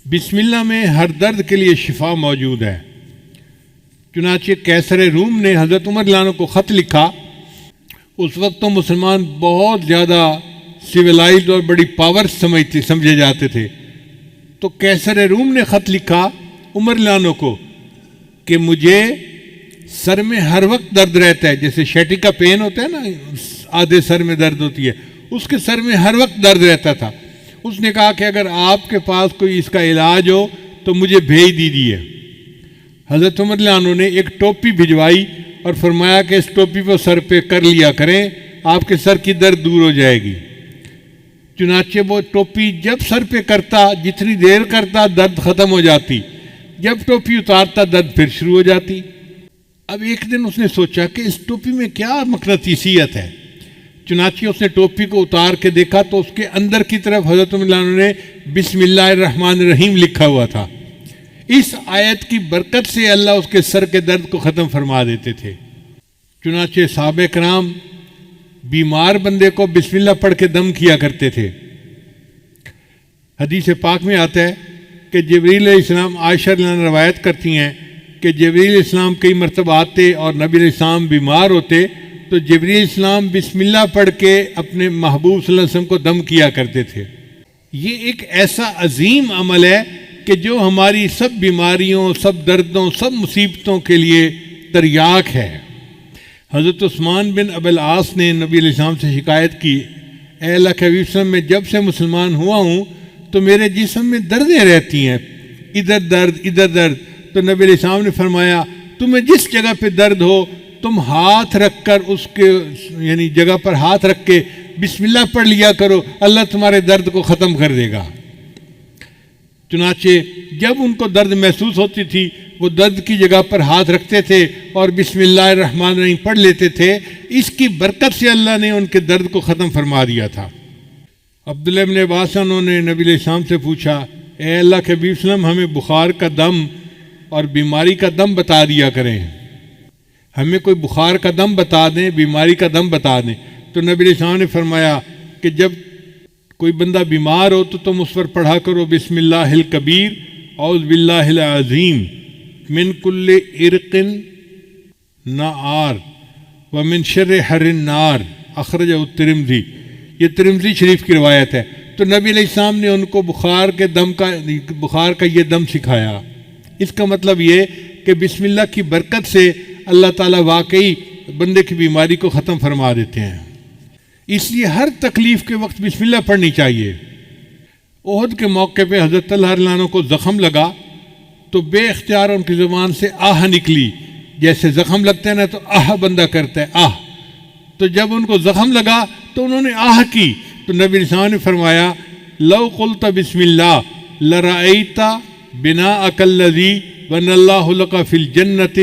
بسم اللہ میں ہر درد کے لیے شفا موجود ہے۔ چنانچہ قیصر روم نے حضرت عمر رضی اللہ عنہ کو خط لکھا۔ اس وقت تو مسلمان بہت زیادہ سویلائزڈ اور بڑی پاور سمجھے جاتے تھے، تو قیصر روم نے خط لکھا عمر رضی اللہ عنہ کو کہ مجھے سر میں ہر وقت درد رہتا ہے، جیسے شیٹی کا پین ہوتا ہے نا، آدھے سر میں درد ہوتی ہے، اس کے سر میں ہر وقت درد رہتا تھا۔ اس نے کہا کہ اگر آپ کے پاس کوئی اس کا علاج ہو تو مجھے بھیج دیجیے۔ حضرت عمر رضی اللہ عنہ نے ایک ٹوپی بھجوائی اور فرمایا کہ اس ٹوپی کو سر پہ کر لیا کریں، آپ کے سر کی درد دور ہو جائے گی۔ چنانچہ وہ ٹوپی جب سر پہ کرتا، جتنی دیر کرتا درد ختم ہو جاتی، جب ٹوپی اتارتا درد پھر شروع ہو جاتی۔ اب ایک دن اس نے سوچا کہ اس ٹوپی میں کیا مقناطیسیت ہے، چنانچہ اس نے ٹوپی کو اتار کے دیکھا تو اس کے اندر کی طرف حضرت عمر رضی اللہ عنہ نے بسم اللہ الرحمن الرحیم لکھا ہوا تھا۔ اس آیت کی برکت سے اللہ اس کے سر کے درد کو ختم فرما دیتے تھے۔ چنانچہ صحابہ کرام بیمار بندے کو بسم اللہ پڑھ کے دم کیا کرتے تھے۔ حدیث پاک میں آتا ہے کہ جبریل علیہ السلام، عائشہ رضی اللہ عنہا روایت کرتی ہیں کہ جبریل علیہ السلام کئی مرتبہ آتے اور نبی علیہ السلام بیمار ہوتے تو جبریل علیہ السلام بسم اللہ پڑھ کے اپنے محبوب صلی اللہ علیہ وسلم کو دم کیا کرتے تھے۔ یہ ایک ایسا عظیم عمل ہے کہ جو ہماری سب بیماریوں، سب دردوں، سب مصیبتوں کے لیے تریاک ہے۔ حضرت عثمان بن ابی العاص نے نبی علیہ السلام سے شکایت کی، اے اللہ کے حبیب صلی اللہ علیہ وسلم، میں جب سے مسلمان ہوا ہوں تو میرے جسم میں دردیں رہتی ہیں، ادھر درد ادھر درد۔ تو نبی علیہ السلام نے فرمایا، تمہیں جس جگہ پہ درد ہو تم ہاتھ رکھ کر اس کے یعنی جگہ پر ہاتھ رکھ کے بسم اللہ پڑھ لیا کرو، اللہ تمہارے درد کو ختم کر دے گا۔ چنانچہ جب ان کو درد محسوس ہوتی تھی وہ درد کی جگہ پر ہاتھ رکھتے تھے اور بسم اللہ الرحمن الرحیم پڑھ لیتے تھے۔ اس کی برکت سے اللہ نے ان کے درد کو ختم فرما دیا تھا۔ عبداللہ بن عباس نے نبی علیہ السلام سے پوچھا، اے اللہ کے حبیب صلی اللہ علیہ وسلم، ہمیں بخار کا دم اور بیماری کا دم بتا دیا کریں، ہمیں کوئی بخار کا دم بتا دیں، بیماری کا دم بتا دیں۔ تو نبی علیہ السلام نے فرمایا کہ جب کوئی بندہ بیمار ہو تو تم اس پر پڑھا کرو بسم اللہ الکبیر اعوذ باللہ العظیم من کل عرق نار ومن شر حر النار، اخرجہ الترمذی۔ یہ ترمذی شریف کی روایت ہے۔ تو نبی علیہ السلام نے ان کو بخار کا یہ دم سکھایا۔ اس کا مطلب یہ کہ بسم اللہ کی برکت سے اللہ تعالیٰ واقعی بندے کی بیماری کو ختم فرما دیتے ہیں۔ اس لیے ہر تکلیف کے وقت بسم اللہ پڑھنی چاہیے۔ احد کے موقع پہ حضرت طلحہ رضی اللہ عنہ کو زخم لگا تو بے اختیار ان کی زبان سے آہ نکلی، جیسے زخم لگتا ہے نا تو آہ بندہ کرتا ہے، آہ۔ تو جب ان کو زخم لگا تو انہوں نے آہ کی تو نبی علیہ السلام نے فرمایا، لو قلت بسم اللہ لرأیت بناءک الذی بنى اللہ لک فی الجنۃ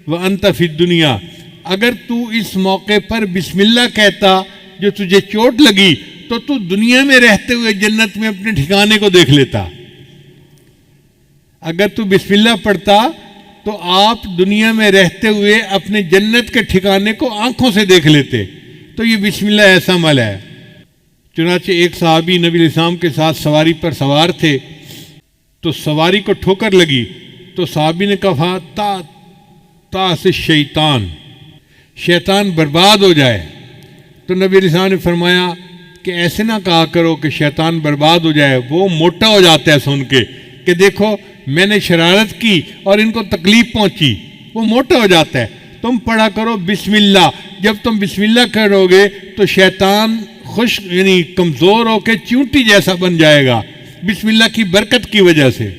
وانت فی الدنیا۔ اگر تو اس موقع پر بسم اللہ کہتا جو تجھے چوٹ لگی تو دنیا میں رہتے ہوئے جنت میں اپنے ٹھکانے کو دیکھ لیتا۔ اگر تو بسم اللہ پڑھتا تو آپ دنیا میں رہتے ہوئے اپنے جنت کے ٹھکانے کو آنکھوں سے دیکھ لیتے۔ تو یہ بسم اللہ ایسا عمل ہے۔ چنانچہ ایک صحابی نبی علیہ السلام کے ساتھ سواری پر سوار تھے تو سواری کو ٹھوکر لگی تو صحابی نے کہا، تا سے شیطان برباد ہو جائے۔ تو نبی علیہ السلام نے فرمایا کہ ایسے نہ کہا کرو کہ شیطان برباد ہو جائے، وہ موٹا ہو جاتا ہے سن کے کہ دیکھو میں نے شرارت کی اور ان کو تکلیف پہنچی، وہ موٹا ہو جاتا ہے۔ تم پڑھا کرو بسم اللہ۔ جب تم بسم اللہ کرو گے تو شیطان یعنی کمزور ہو کے چونٹی جیسا بن جائے گا بسم اللہ کی برکت کی وجہ سے۔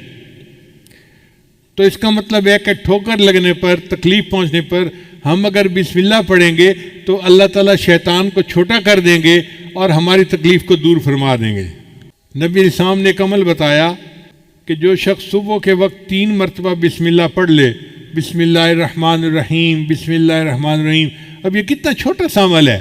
تو اس کا مطلب ہے کہ ٹھوکر لگنے پر، تکلیف پہنچنے پر ہم اگر بسم اللہ پڑھیں گے تو اللہ تعالیٰ شیطان کو چھوٹا کر دیں گے اور ہماری تکلیف کو دور فرما دیں گے۔ نبی علیہ السلام نے ایک عمل بتایا کہ جو شخص صبح کے وقت 3 مرتبہ بسم اللہ پڑھ لے، بسم اللہ الرحمن الرحیم، بسم اللہ الرحمن الرحیم۔ اب یہ کتنا چھوٹا سا عمل ہے۔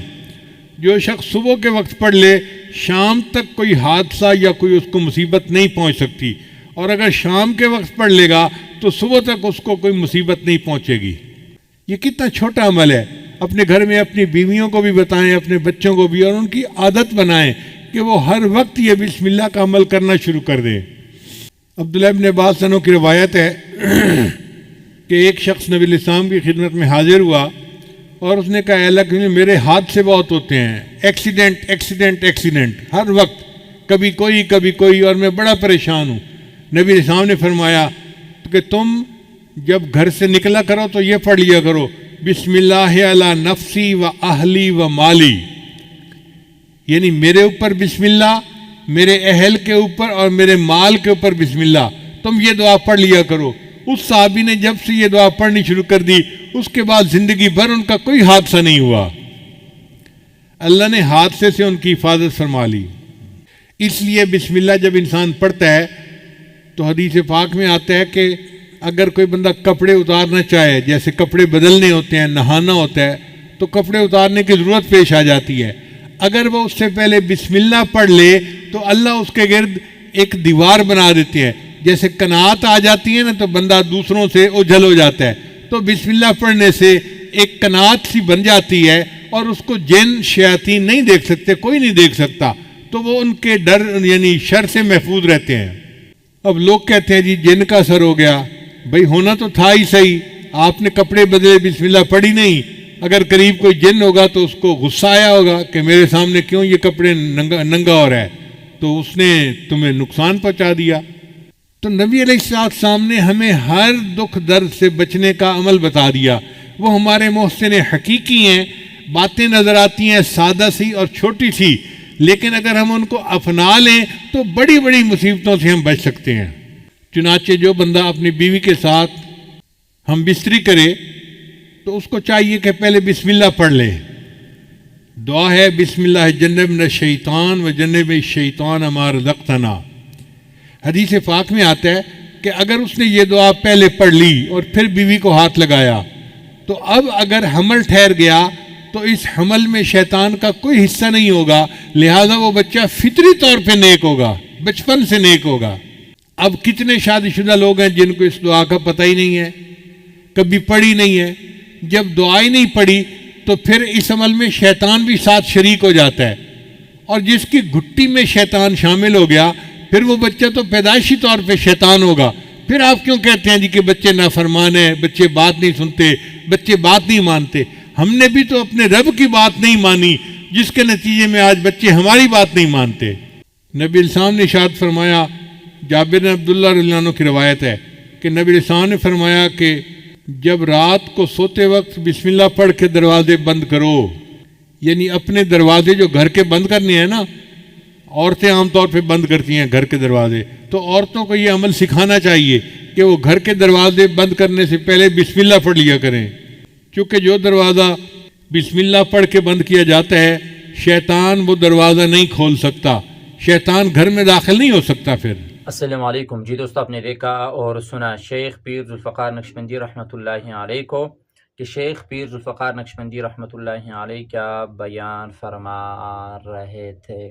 جو شخص صبح کے وقت پڑھ لے شام تک کوئی حادثہ یا کوئی اس کو مصیبت نہیں پہنچ سکتی، اور اگر شام کے وقت پڑھ لے گا تو صبح تک اس کو کوئی مصیبت نہیں پہنچے گی۔ یہ کتنا چھوٹا عمل ہے۔ اپنے گھر میں اپنی بیویوں کو بھی بتائیں، اپنے بچوں کو بھی، اور ان کی عادت بنائیں کہ وہ ہر وقت یہ بسم اللہ کا عمل کرنا شروع کر دیں۔ عبداللہ ابن عباس عنہ کی روایت ہے کہ ایک شخص نبی علیہ السلام کی خدمت میں حاضر ہوا اور اس نے کہا اے اللہ کہ میرے حادثے بہت ہوتے ہیں، ایکسیڈنٹ ہر وقت، کبھی کوئی اور میں بڑا پریشان ہوں۔ نبی علیہ السلام نے فرمایا کہ تم جب گھر سے نکلا کرو تو یہ پڑھ لیا کرو بسم اللہ علی نفسی و اہلی و مالی، یعنی میرے اوپر بسم اللہ، میرے اہل کے اوپر اور میرے مال کے اوپر بسم اللہ، تم یہ دعا پڑھ لیا کرو۔ اس صحابی نے جب سے یہ دعا پڑھنی شروع کر دی اس کے بعد زندگی بھر ان کا کوئی حادثہ نہیں ہوا، اللہ نے حادثے سے ان کی حفاظت فرما لی۔ اس لیے بسم اللہ جب انسان پڑھتا ہے تو حدیث پاک میں آتا ہے کہ اگر کوئی بندہ کپڑے اتارنا چاہے، جیسے کپڑے بدلنے ہوتے ہیں، نہانا ہوتا ہے تو کپڑے اتارنے کی ضرورت پیش آ جاتی ہے، اگر وہ اس سے پہلے بسم اللہ پڑھ لے تو اللہ اس کے گرد ایک دیوار بنا دیتے ہیں، جیسے قناعت آ جاتی ہے نا تو بندہ دوسروں سے اوجھل ہو جاتا ہے، تو بسم اللہ پڑھنے سے ایک قناعت سی بن جاتی ہے اور اس کو جن شیاطین نہیں دیکھ سکتے، کوئی نہیں دیکھ سکتا، تو وہ ان کے ڈر یعنی شر سے محفوظ رہتے ہیں۔ اب لوگ کہتے ہیں جی جن کا اثر ہو گیا، بھئی ہونا تو تھا ہی صحیح، آپ نے کپڑے بدلے بسم اللہ پڑھی نہیں، اگر قریب کوئی جن ہوگا تو اس کو غصہ آیا ہوگا کہ میرے سامنے کیوں یہ کپڑے ننگا ہو رہا ہے، تو اس نے تمہیں نقصان پہنچا دیا۔ تو نبی علیہ السلام نے ہمیں ہر دکھ درد سے بچنے کا عمل بتا دیا، وہ ہمارے محسن حقیقی ہیں، باتیں نظر آتی ہیں سادہ سی اور چھوٹی سی، لیکن اگر ہم ان کو اپنا لیں تو بڑی بڑی مصیبتوں سے ہم بچ سکتے ہیں۔ چنانچہ جو بندہ اپنی بیوی کے ساتھ ہم بستری کرے تو اس کو چاہیے کہ پہلے بسم اللہ پڑھ لے، دعا ہے بسم اللہ جنبنا الشیطان و جنب الشیطان ما رزقتنا۔ حدیث پاک میں آتا ہے کہ اگر اس نے یہ دعا پہلے پڑھ لی اور پھر بیوی کو ہاتھ لگایا تو اب اگر حمل ٹھہر گیا تو اس حمل میں شیطان کا کوئی حصہ نہیں ہوگا، لہذا وہ بچہ فطری طور پہ نیک ہوگا، بچپن سے نیک ہوگا۔ اب کتنے شادی شدہ لوگ ہیں جن کو اس دعا کا پتہ ہی نہیں ہے، کبھی پڑھی نہیں ہے، جب دعا ہی نہیں پڑھی تو پھر اس عمل میں شیطان بھی ساتھ شریک ہو جاتا ہے، اور جس کی گھٹی میں شیطان شامل ہو گیا پھر وہ بچہ تو پیدائشی طور پہ شیطان ہوگا۔ پھر آپ کیوں کہتے ہیں جی کہ بچے نافرمان ہیں، بچے بات نہیں سنتے، بچے بات نہیں مانتے؟ ہم نے بھی تو اپنے رب کی بات نہیں مانی جس کے نتیجے میں آج بچے ہماری بات نہیں مانتے۔ نبی علیہ السلام نے ارشاد فرمایا، جابر بن عبداللہ رضی اللہ عنہ کی روایت ہے کہ نبی علیہ السلام نے فرمایا کہ جب رات کو سوتے وقت بسم اللہ پڑھ کے دروازے بند کرو، یعنی اپنے دروازے جو گھر کے بند کرنے ہیں نا، عورتیں عام طور پہ بند کرتی ہیں گھر کے دروازے، تو عورتوں کو یہ عمل سکھانا چاہیے کہ وہ گھر کے دروازے بند کرنے سے پہلے بسم اللہ پڑھ لیا کریں، کیونکہ جو دروازہ بسم اللہ پڑھ کے بند کیا جاتا ہے شیطان وہ دروازہ نہیں کھول سکتا، شیطان گھر میں داخل نہیں ہو سکتا۔ پھر السلام علیکم جی دوستو، آپ نے دیکھا اور سنا شیخ پیر ذوالفقار نقشبندی رحمۃ اللہ علیہ کو کہ شیخ پیر ذوالفقار نقشبندی رحمۃ اللہ علیہ کیا بیان فرما رہے تھے۔